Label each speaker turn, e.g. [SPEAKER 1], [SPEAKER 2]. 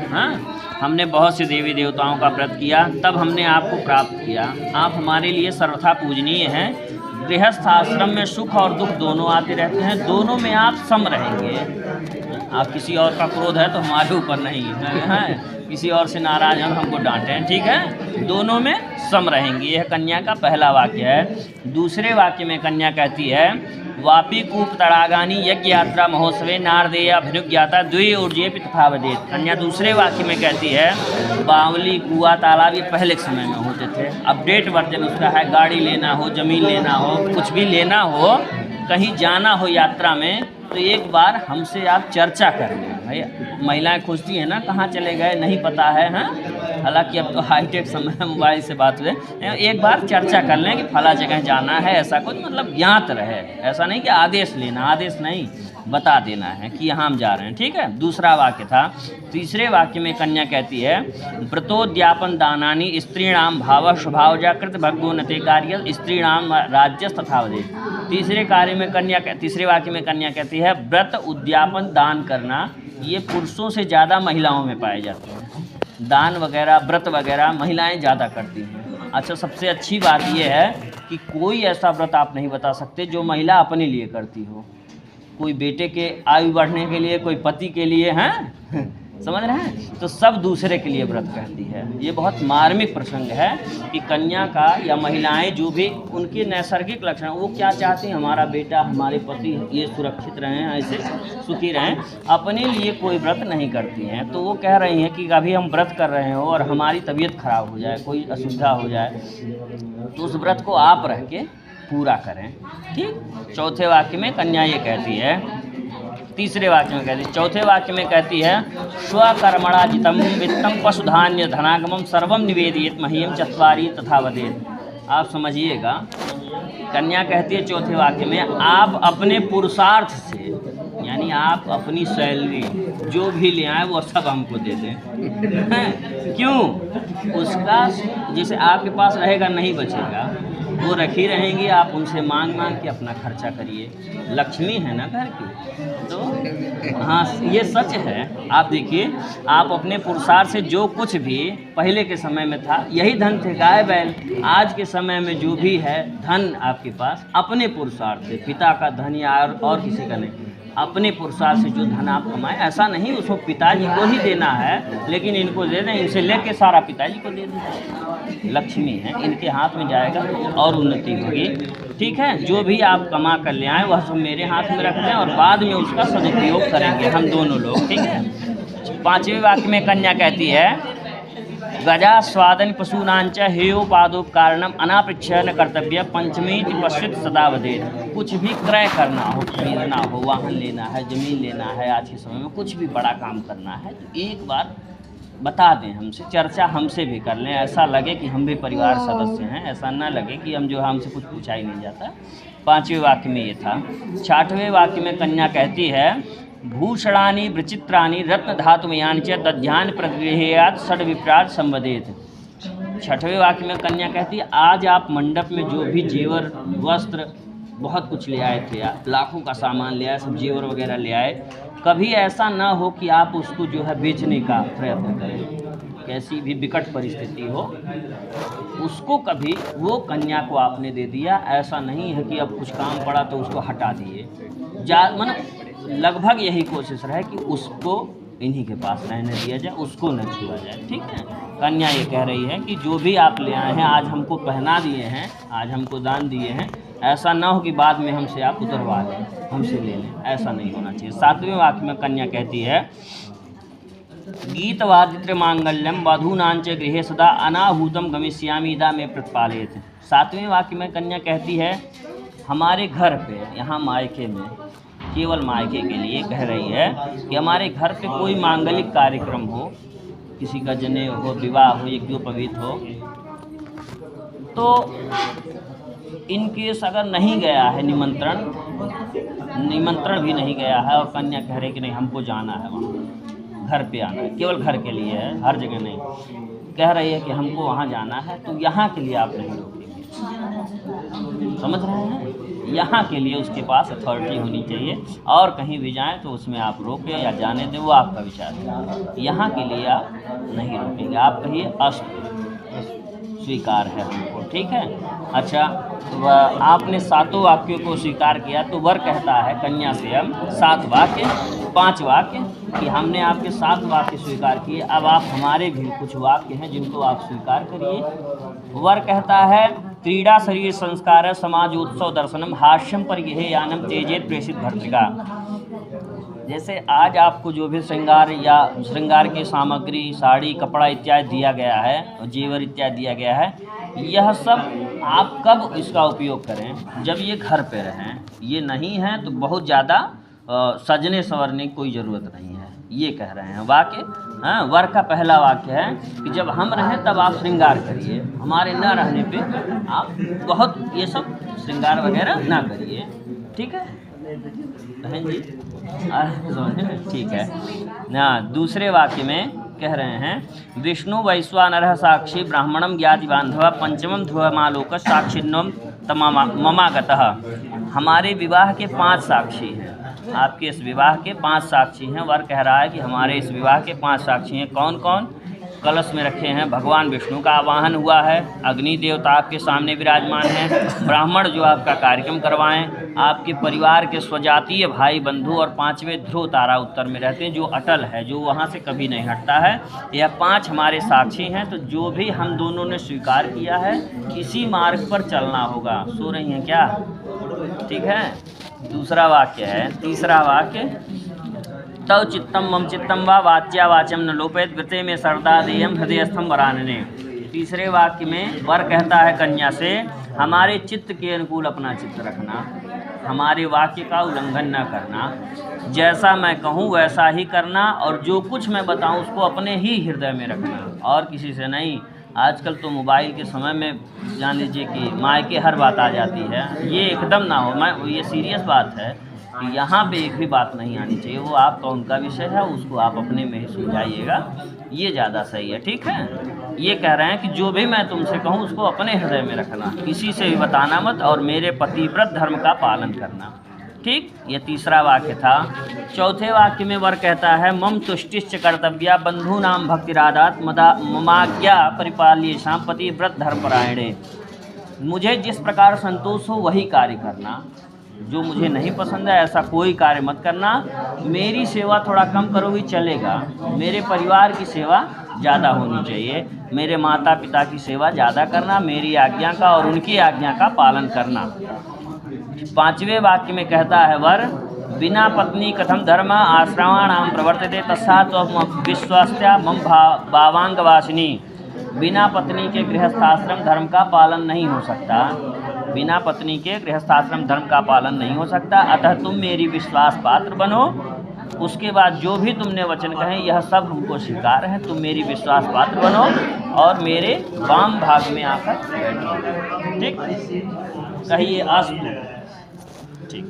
[SPEAKER 1] हाँ, हमने बहुत से देवी देवताओं का व्रत किया, तब हमने आपको प्राप्त किया। आप हमारे लिए सर्वथा पूजनीय हैं। गृहस्थ आश्रम में सुख और दुख दोनों आते रहते हैं, दोनों में आप सम रहेंगे। आप किसी और का क्रोध है तो हमारे ऊपर नहीं है, किसी और से नाराज हैं हमको डांटें, ठीक है, दोनों में सम रहेंगे। यह कन्या का पहला वाक्य है। दूसरे वाक्य में कन्या कहती है, वापी कूप तड़ागानी यज्ञ यात्रा महोत्सवे नारदेय अभिनुज्ञाता द्वि ऊर्जे तथावदेत। कन्या दूसरे वाक्य में कहती है, बावली कुआ तालाब ये पहले के समय में होते थे, अपडेट वर्जन उसका है। गाड़ी लेना हो, ज़मीन लेना हो, कुछ भी लेना हो, कहीं जाना हो यात्रा में, तो एक बार हमसे आप चर्चा कर लें। भाई महिलाएं खोजती हैं ना, कहाँ चले गए नहीं पता है, हैं, हालांकि अब तो हाईटेक समय है, मोबाइल से बात हुए, एक बार चर्चा कर लें कि फला जगह जाना है, ऐसा कुछ मतलब ज्ञात रहे। ऐसा नहीं कि आदेश लेना, आदेश नहीं, बता देना है कि यहाँ हम जा रहे हैं, ठीक है। दूसरा वाक्य था। तीसरे वाक्य में कन्या कहती है, व्रतोद्यापन दानानि स्त्रीणाम भाव स्वभावजा कृत भगवोन्नते कार्य स्त्रीणाम राज्यस तथावदे। तीसरे वाक्य में कन्या कहती है, व्रत उद्यापन दान करना ये पुरुषों से ज़्यादा महिलाओं में पाए जाते हैं। दान वगैरह, व्रत वगैरह महिलाएं ज़्यादा करती हैं। अच्छा, सबसे अच्छी बात यह है कि कोई ऐसा व्रत आप नहीं बता सकते जो महिला अपने लिए करती हो। कोई बेटे के आयु बढ़ने के लिए, कोई पति के लिए, हैं, समझ रहे हैं, तो सब दूसरे के लिए व्रत करती है। ये बहुत मार्मिक प्रसंग है कि कन्या का या महिलाएं जो भी उनके नैसर्गिक लक्षण, वो क्या चाहती हैं, हमारा बेटा, हमारे पति ये सुरक्षित रहें, ऐसे सुखी रहें, अपने लिए कोई व्रत नहीं करती हैं। तो वो कह रही हैं कि अभी हम व्रत कर रहे हो और हमारी तबीयत खराब हो जाए, कोई असुविधा हो जाए, तो उस व्रत को आप रह के पूरा करें, ठीक। चौथे वाक्य में कन्या ये कहती है, तीसरे वाक्य में कहती है, चौथे वाक्य में कहती है, स्वकर्मणा जितम वित्तम पशुधान्य धनागमम सर्वम निवेदित मह्यम चत्वारी तथा वदेत। आप समझिएगा, कन्या कहती है चौथे वाक्य में, आप अपने पुरुषार्थ से, यानी आप अपनी सैलरी जो भी ले आए वो सब हमको दे दें। क्यों? उसका जैसे आपके पास रहेगा नहीं बचेगा, वो रखी रहेंगी, आप उनसे मांग के अपना खर्चा करिए। लक्ष्मी है ना घर की, तो हाँ, ये सच है। आप देखिए, आप अपने पुरुषार्थ से जो कुछ भी पहले के समय में था, यही धन थे, गाय बैल। आज के समय में जो भी है धन आपके पास, अपने पुरुषार्थ से, पिता का धन या और किसी का नहीं, अपने पुरुषार्थ से जो धन आप कमाएं, ऐसा नहीं उसको पिताजी को ही देना है, लेकिन इनको दे दें, इनसे लेके सारा पिताजी को दे दें। लक्ष्मी है, इनके हाथ में जाएगा और उन्नति होगी, ठीक है। जो भी आप कमा कर ले आएँ वह सब मेरे हाथ में रख दें और बाद में उसका सदुपयोग करेंगे हम दोनों लोग, ठीक है। पांचवें वाक्य में कन्या कहती है, गजा स्वादन पशूनांच हेयोपादोपकारणम अनापृच्छन कर्तव्य पंचमी पश्चित सदा वदेत। कुछ भी क्रय करना हो, खरीदना हो, वाहन लेना है, ज़मीन लेना है, आज के समय में कुछ भी बड़ा काम करना है, तो एक बार बता दें हमसे, चर्चा हमसे भी कर लें, ऐसा लगे कि हम भी परिवार सदस्य हैं, ऐसा ना लगे कि हम जो हमसे कुछ पूछा ही नहीं जाता। पांचवें वाक्य में ये था। छठवें वाक्य में कन्या कहती है, भूषणानि विचित्राणि रत्न धातुमयानि च तद्ध्यान प्रगृह्यात् षड् विप्राट संवदेत। छठवें वाक्य में कन्या कहती है, आज आप मंडप में जो भी जेवर, वस्त्र, बहुत कुछ ले आए थे, लाखों का सामान ले आए, सब जेवर वगैरह ले आए, कभी ऐसा ना हो कि आप उसको जो है बेचने का प्रयत्न करें। कैसी भी विकट परिस्थिति हो, उसको कभी वो कन्या को आपने दे दिया, ऐसा नहीं है कि अब कुछ काम पड़ा तो उसको हटा दिए। मतलब लगभग यही कोशिश रहे कि उसको इन्हीं के पास रहने दिया जाए, उसको न छुआ जाए, ठीक है। कन्या ये कह रही है कि जो भी आप ले आए हैं, आज हमको पहना दिए हैं, आज हमको दान दिए हैं, ऐसा ना हो कि बाद में हमसे आप उतरवा लें, हमसे ले लें, ऐसा नहीं होना चाहिए। सातवें वाक्य में कन्या कहती है, गीत वादित्र मांगल्यम वधूनांच गृहे सदा अनाहूतम गमिष्यामि इदा में प्रतिपालित। सातवें वाक्य में कन्या कहती है, हमारे घर पे, यहाँ मायके में, केवल मायके के लिए कह रही है कि हमारे घर पे कोई मांगलिक कार्यक्रम हो, किसी का जनेऊ हो, विवाह हो, यज्ञोपवीत हो, तो इन केस अगर नहीं गया है निमंत्रण भी नहीं गया है और कन्या कह रही कि नहीं हमको जाना है, वहाँ घर पे आना है, केवल घर के लिए है, हर जगह नहीं, कह रही है कि हमको वहाँ जाना है, तो यहाँ के लिए आप नहीं रोकेंगे, समझ रहे हैं? यहाँ के लिए उसके पास अथॉरिटी होनी चाहिए, और कहीं भी जाएं तो उसमें आप रोकें या जाने दें, वो आपका विचार है। यहाँ के लिए आप नहीं रोकेंगे, आप कहिए अस्तु, स्वीकार है हमको, ठीक है। अच्छा, आपने 7 वाक्यों को स्वीकार किया, तो वर कहता है कन्या से हम 7 वाक्य 5 वाक्य कि हमने आपके 7 वाक्य स्वीकार किए, अब आप हमारे भी कुछ वाक्य हैं जिनको आप स्वीकार करिए। वर कहता है क्रीड़ा शरीर संस्कार समाजोत्सव दर्शनम हास्यम परिगेह यानम तेजेत प्रेषित भर्तृका। जैसे आज आपको जो भी श्रृंगार की सामग्री, साड़ी, कपड़ा इत्यादि दिया गया है और जेवर इत्यादि दिया गया है, यह सब आप कब इसका उपयोग करें? जब ये घर पे रहें। ये नहीं है तो बहुत ज़्यादा सजने संवरने की कोई ज़रूरत नहीं है, ये कह रहे हैं वाक्य। हाँ, वर का पहला वाक्य है कि जब हम रहें तब आप श्रृंगार करिए, हमारे न रहने पे आप बहुत ये सब श्रृंगार वगैरह ना करिए, ठीक है बहन जी? ठीक है ना। दूसरे वाक्य में कह रहे हैं विष्णु वैश्वानरः साक्षी ब्राह्मणम ज्ञाति बांधव पंचमम ध्रुवमालोक साक्षिन्वम ममागतः। हमारे विवाह के 5 साक्षी हैं, आपके इस विवाह के 5 साक्षी हैं। वर कह रहा है कि हमारे इस विवाह के 5 साक्षी हैं। कौन कौन? कलश में रखे हैं भगवान विष्णु का आवाहन हुआ है, अग्नि देवता आपके सामने विराजमान हैं, ब्राह्मण जो आपका कार्यक्रम करवाएं, आपके परिवार के स्वजातीय भाई बंधु, और 5वें ध्रुव तारा उत्तर में रहते हैं जो अटल है, जो वहाँ से कभी नहीं हटता है। यह 5 हमारे साक्षी हैं। तो जो भी हम दोनों ने स्वीकार किया है, इसी मार्ग पर चलना होगा। सो रही हैं क्या? ठीक है। दूसरा वाक्य है, तीसरा वाक्य तव चित्तम मम चित्तम वा वाच्या वाचम न लोपेत व्रते में सरदा देयम हृदयस्थम वरानने। तीसरे वाक्य में वर कहता है कन्या से हमारे चित्त के अनुकूल अपना चित्त रखना, हमारे वाक्य का उल्लंघन न करना, जैसा मैं कहूँ वैसा ही करना, और जो कुछ मैं बताऊँ उसको अपने ही हृदय में रखना और किसी से नहीं। आजकल तो मोबाइल के समय में जान लीजिए कि मायके हर बात आ जाती है, ये एकदम ना हो। ये सीरियस बात है कि यहाँ पे एक भी बात नहीं आनी चाहिए। वो आपका उनका विषय है, उसको आप अपने में ही सुलझाइएगा, ये ज़्यादा सही है, ठीक है। ये कह रहे हैं कि जो भी मैं तुमसे कहूँ उसको अपने हृदय में रखना, किसी से भी बताना मत, और मेरे पतिव्रत धर्म का पालन करना, ठीक। ये तीसरा वाक्य था। चौथे वाक्य में वर कहता है मम तुष्टिश्च कर्तव्या बंधूनाम भक्तिरादात ममाज्ञा परिपाल्येषां पतिव्रत धर्मपरायणे। मुझे जिस प्रकार संतोष हो वही कार्य करना, जो मुझे नहीं पसंद है ऐसा कोई कार्य मत करना। मेरी सेवा थोड़ा कम करोगी चलेगा, मेरे परिवार की सेवा ज़्यादा होनी चाहिए, मेरे माता पिता की सेवा ज़्यादा करना, मेरी आज्ञा का और उनकी आज्ञा का पालन करना। 5वें वाक्य में कहता है वर बिना पत्नी कथम धर्म आश्रमाणाम प्रवर्तते तस्सात् विश्वास्या मम भावांगवासिनी। बिना पत्नी के गृहस्थाश्रम धर्म का पालन नहीं हो सकता, बिना पत्नी के गृहस्थाश्रम धर्म का पालन नहीं हो सकता, अतः तुम मेरी विश्वास पात्र बनो। उसके बाद जो भी तुमने वचन कहे यह सब हमको स्वीकार है, तुम मेरी विश्वास पात्र बनो और मेरे वाम भाग में आकर बैठो, ठीक। कहिए अस्तु, ठीक।